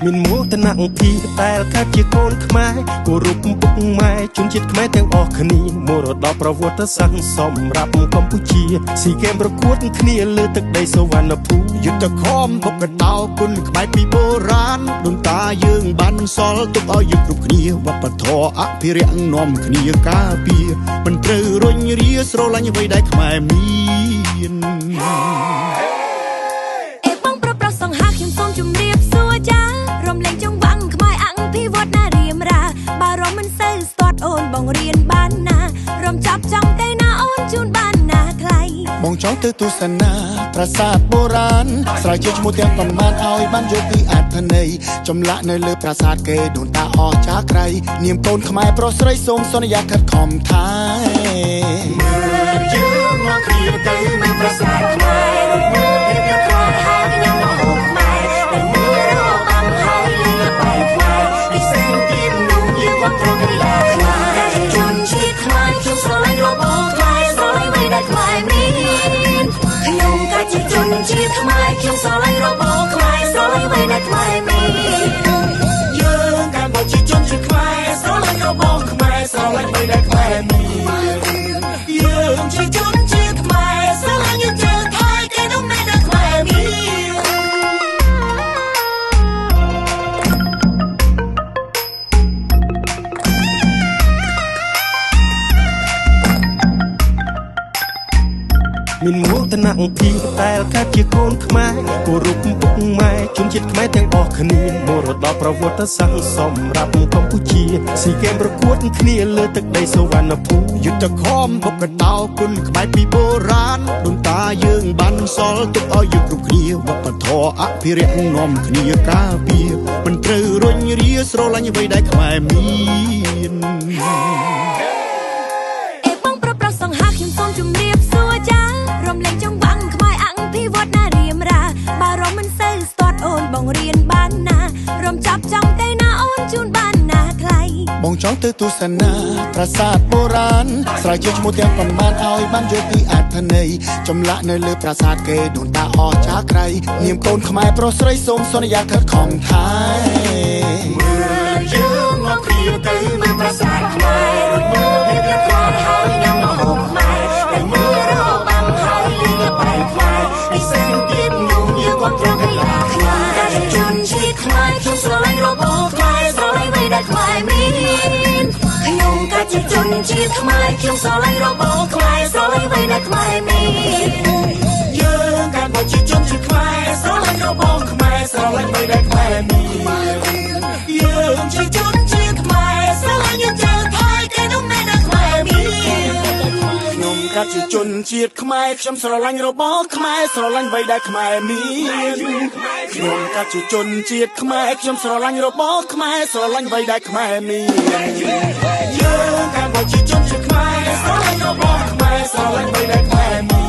មានមោទនភាពតែកើតជាកូនខ្មែរគោរពពុកម៉ែជនជាតិខ្មែរទាំងអស់គ្នាមរតកប្រវត្តិសាស្ត្រសម្រាប់កម្ពុជាស៊ីហ្គេមប្រកួតគ្នាលើទឹកដីសុវណ្ណភូមិយុទ្ធខំបុកកដោគុណក្បែរពីបុរាណដូនតាយើងបានសល់ទុកឲ្យយើងគ្រប់គ្នាវប្បធម៌អភិរក្សនាំគ្នាការពារមិនត្រូវរុញរាស្រឡាញ់អ្វីដែលខ្មែរមានបងប្រុសប្រុសសង្ហាខ្ញុំសូមជម្រាបសួរចារំលែងចង្វាក់ខ្មែរអង្គភិវឌ្ឍណារៀមរាបើរំមិនសូវស្ទាត់អូនបងរៀនបានណារំចាប់ចំទៅណាអូនជូនបានណាខ្លៃបងចង់ទៅទស្សនាប្រាសាទបុរាណស្រាវជ្រាវឈ្មោះទាំងប៉ុន្មានឲ្យបានយល់ពីអត្ថន័យចម្លាក់នៅលើប្រាសាទគេដូនតាអស្ចារ្យក្រៃនាមកូនខ្មែរប្រុសស្រីសូមសន្យាខិតខំថែមើលយើងមកគ្នាទៅមើលប្រាសាទខ្មែរមើលភាពយ៉ាងខ្លាំងហើយខ្ញុំមកហូបខ្មែរតែមើលរបាំហើយលឺបែកខ្មែរពិសេសទៀតនោះយើងគាត់ត្រូវកលាខ្មែរជនជាតិខ្មែរខ្ញុំស្រឡាញ់របបខ្មែរស្រឡាញ់អ្វីដែលខ្មែរមានខ្ញុំក៏ជាជនជាតិខ្មែរខ្ញុំស្រឡាញ់របបខ្មែរស្រឡាញ់អ្វីដែលខ្មែរមានយើងក៏ជាជនជាតិខ្មែរស្រឡាញ់របបខ្មែរស្រឡាញ់អ្វីដែលខ្មែរមានយើងជាជនជាតិខ្មែរស្រឡាញ់យើងជាថៃគេនោះមិនដែលខ្មែរមានមានមោទនភាពតែកើតជាកូនខ្មែរគោរពពុកម៉ែជនជាតិខ្មែរទាំងអស់គ្នាមរតកប្រវត្តិសាស្ត្រសម្រាប់កម្ពុជាស៊ីហ្គេមប្រកួតគ្នាលើទឹកដីសុវណ្ណភូមិយុទ្ធខំបុកកដោគុណក្បែរពីបុរាណដូនតាយើងបានសល់ទុកឲ្យយើងគ្រប់គ្នាវប្បធម៌អភិរក្សនាំគ្នាការពារមិនត្រូវរុញរាស្រឡាញ់អ្វីដែលខ្មែរមានបងប្រុសប្រុសសង្ហាខ្ញុំសូមជម្រាបសួរចារំលែងចង្វាក់ខ្មែរអង្គភិវឌ្ឍណារៀមរាបើរំមិនសូវស្ទាត់អូនបងរៀនបានណារំចាប់ចំទៅណាអូនជូនបានណាខ្លៃបងចង់ទៅទស្សនាប្រាសាទបុរាណស្រាវជ្រាវឈ្មោះទាំងប៉ុន្មានឲ្យបានយល់ពីអត្ថន័យចម្លាក់នៅលើប្រាសាទគេដូនតាអស្ចារ្យក្រៃនាមកូនខ្មែរប្រុសស្រីសូមសន្យាខិតខំថែមើលយើងមកគ្នាទៅមើលប្រាសាទខ្មែរមើលភាពយ៉ាងខ្លាំងហើយខ្ញុំមកហូបខ្មែរតែមើលរបាំហើយលឺបែកខ្មែរពិសេសទៀតនោះយើងគាត់ត្រូវកលាខ្មែរជនជាតិខ្មែរខ្ញុំស្រឡាញ់របបខ្មែរស្រឡាញ់អ្វីដែលខ្មែរមានខ្ញុំក៏ជាជនជាតិខ្មែរខ្ញុំស្រឡាញ់របបខ្មែរស្រឡាញ់អ្វីដែលខ្មែរមានយើងក៏ជាជនជាតិខ្មែរស្រឡាញ់របបខ្មែរស្រឡាញ់អ្វីដែលខ្មែរមានយើងជាជនជាតិខ្មែរស្រឡាញ់យើងជាថៃគេនោះមិនដែលខ្មែរមានខ្ញុំក៏ជាជនជាតិខ្មែរខ្ញុំស្រឡាញ់របបខ្មែរស្រឡាញ់អ្វីដែលខ្មែរមានខ្ញុំក៏ជាជនជាតិខ្មែរខ្ញុំស្រឡាញ់របបខ្មែរស្រឡាញ់អ្វីដែលខ្មែរមានយើងក៏ជាជនជាតិខ្មែរស្រឡាញ់របបខ្មែរស្រឡាញ់អ្វីដែលខ្មែរមាន